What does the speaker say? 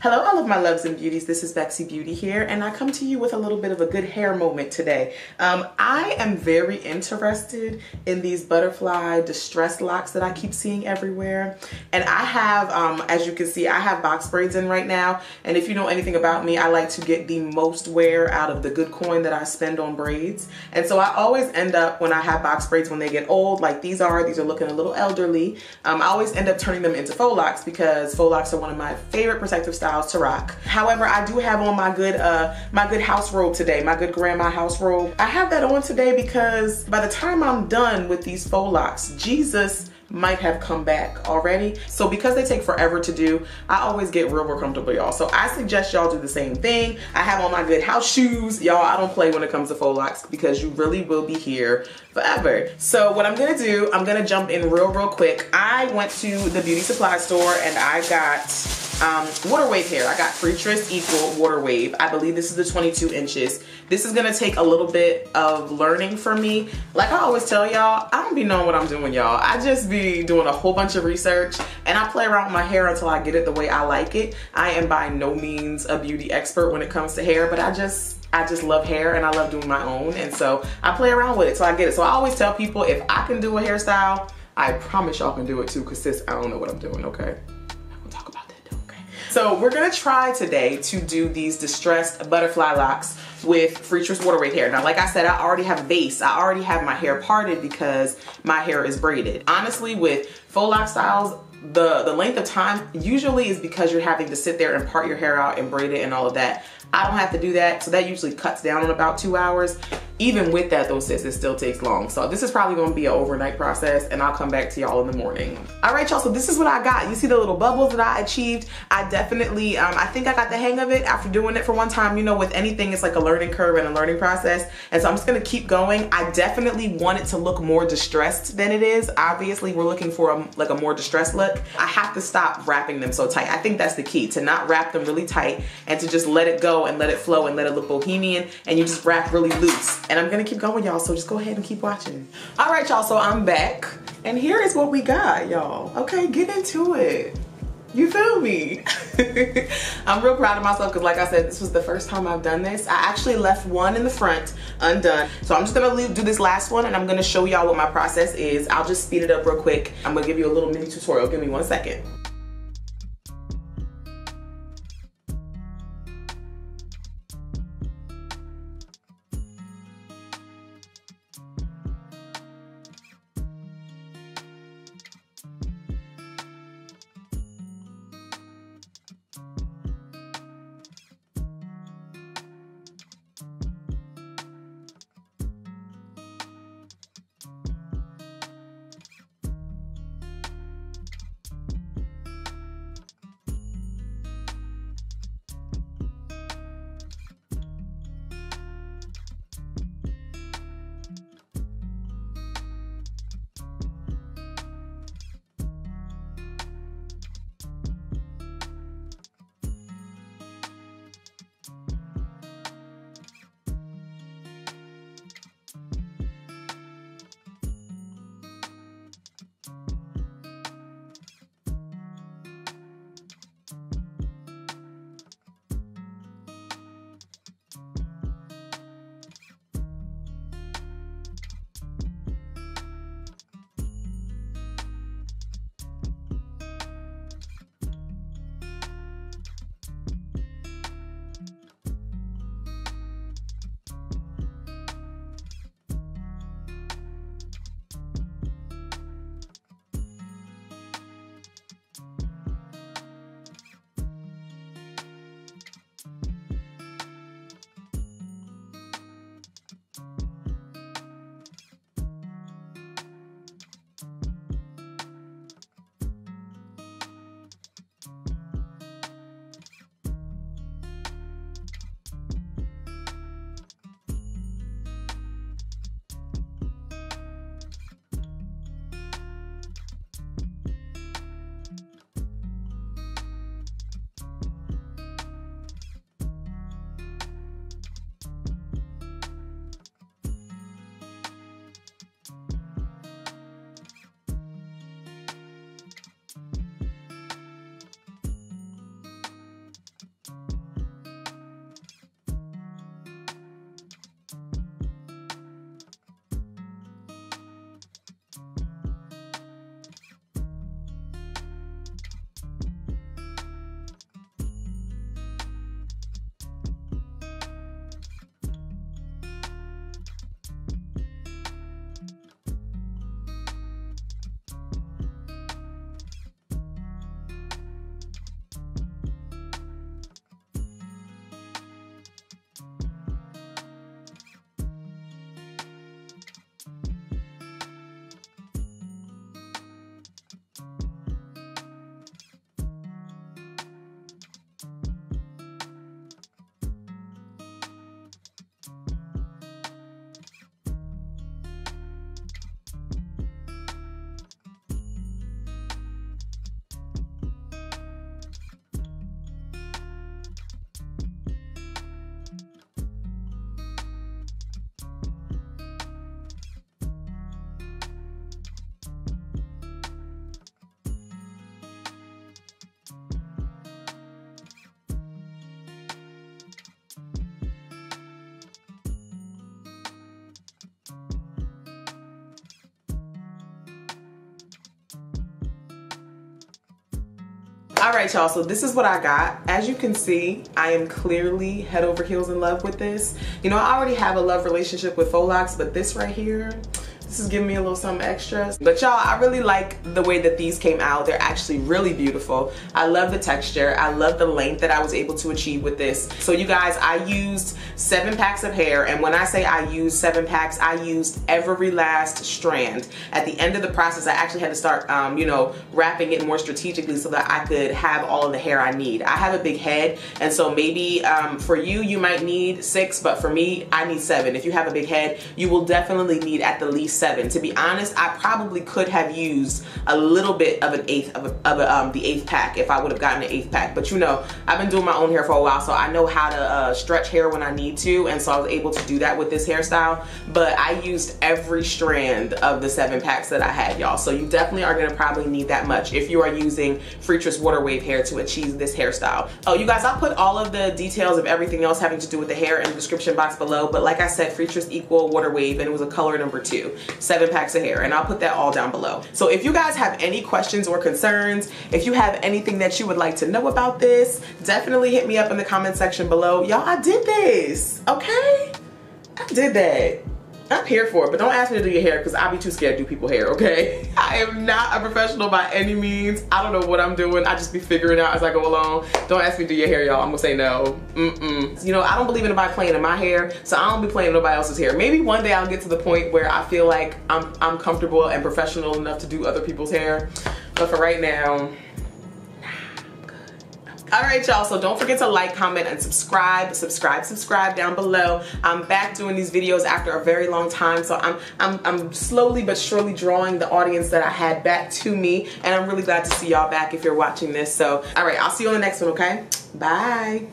Hello, all of my loves and beauties. This is Bexy Beauty here, and I come to you with a little bit of a good hair moment today. I am very interested in these butterfly distressed locks that I keep seeing everywhere. And I have, as you can see, I have box braids in right now. And if you know anything about me, I like to get the most wear out of the good coin that I spend on braids. And so I always end up, when I have box braids, when they get old, like these are looking a little elderly, I always end up turning them into faux locks because faux locks are one of my favorite protective styles to rock. However, I do have on my good house robe today, my good grandma house robe. I have that on today because by the time I'm done with these faux locks, Jesus might have come back already. So because they take forever to do, I always get real comfortable, y'all. So I suggest y'all do the same thing. I have on my good house shoes. Y'all, I don't play when it comes to faux locks because you really will be here forever. So what I'm gonna do, I'm gonna jump in real quick. I went to the beauty supply store and I got water wave hair. I got Freetress Equal Water Wave. I believe this is the 22 inches. This is gonna take a little bit of learning for me. Like I always tell y'all, I don't be knowing what I'm doing, y'all. I just be doing a whole bunch of research and I play around with my hair until I get it the way I like it. I am by no means a beauty expert when it comes to hair, but I just love hair and I love doing my own. And so I play around with it so I get it. So I always tell people, if I can do a hairstyle, I promise y'all can do it too, because sis, I don't know what I'm doing, okay? So we're gonna try today to do these distressed butterfly locks with Freetress water wave hair. Now, like I said, I already have a base. I already have my hair parted because my hair is braided. Honestly, with faux lock styles, the length of time usually is because you're having to sit there and part your hair out and braid it and all of that. I don't have to do that, so that usually cuts down on about 2 hours. Even with that though, sis, it still takes long. So this is probably gonna be an overnight process and I'll come back to y'all in the morning. All right, y'all, so this is what I got. You see the little bubbles that I achieved? I definitely, I think I got the hang of it after doing it for one time. You know, with anything, it's like a learning curve and a learning process. And so I'm just gonna keep going. I definitely want it to look more distressed than it is. Obviously, we're looking for a more distressed look. I have to stop wrapping them so tight. I think that's the key, to not wrap them really tight and to just let it go and let it flow and let it look bohemian, and you just wrap really loose. And I'm gonna keep going, y'all, so just go ahead and keep watching. All right, y'all, so I'm back and here is what we got, y'all. Okay, get into it. You feel me? I'm real proud of myself because, like I said, this was the first time I've done this. I actually left one in the front undone. So I'm just gonna do this last one and I'm gonna show y'all what my process is. I'll just speed it up real quick. I'm gonna give you a little mini tutorial. Give me 1 second. All right, y'all, so this is what I got. As you can see, I am clearly head over heels in love with this. You know, I already have a love relationship with faux locks, but this right here, this is giving me a little something extra. But y'all, I really like the way that these came out. They're actually really beautiful. I love the texture. I love the length that I was able to achieve with this. So you guys, I used 7 packs of hair. And when I say I used 7 packs, I used every last strand. At the end of the process, I actually had to start, you know, wrapping it more strategically so that I could have all of the hair I need. I have a big head. And so maybe for you, you might need 6, but for me, I need 7. If you have a big head, you will definitely need at the least 7. To be honest, I probably could have used a little bit of an eighth of the 8th pack if I would have gotten an 8th pack. But you know, I've been doing my own hair for a while, so I know how to stretch hair when I need to, and so I was able to do that with this hairstyle. But I used every strand of the 7 packs that I had, y'all. So you definitely are gonna probably need that much if you are using Freetress water wave hair to achieve this hairstyle. Oh, you guys, I'll put all of the details of everything else having to do with the hair in the description box below. But like I said, Freetress equal water wave, and it was a color number 2. 7 packs of hair, and I'll put that all down below. So if you guys have any questions or concerns, if you have anything that you would like to know about this, definitely hit me up in the comment section below. Y'all, I did this, okay? I did that. I'm here for it, but don't ask me to do your hair because I'll be too scared to do people's hair, okay? I am not a professional by any means. I don't know what I'm doing. I just be figuring out as I go along. Don't ask me to do your hair, y'all. I'm gonna say no. You know, I don't believe in nobody playing in my hair, so I don't be playing in nobody else's hair. Maybe one day I'll get to the point where I feel like I'm comfortable and professional enough to do other people's hair. But for right now, all right, y'all, so don't forget to like, comment, and subscribe down below. I'm back doing these videos after a very long time, so I'm slowly but surely drawing the audience that I had back to me, and I'm really glad to see y'all back if you're watching this. So, all right, I'll see you on the next one, okay? Bye.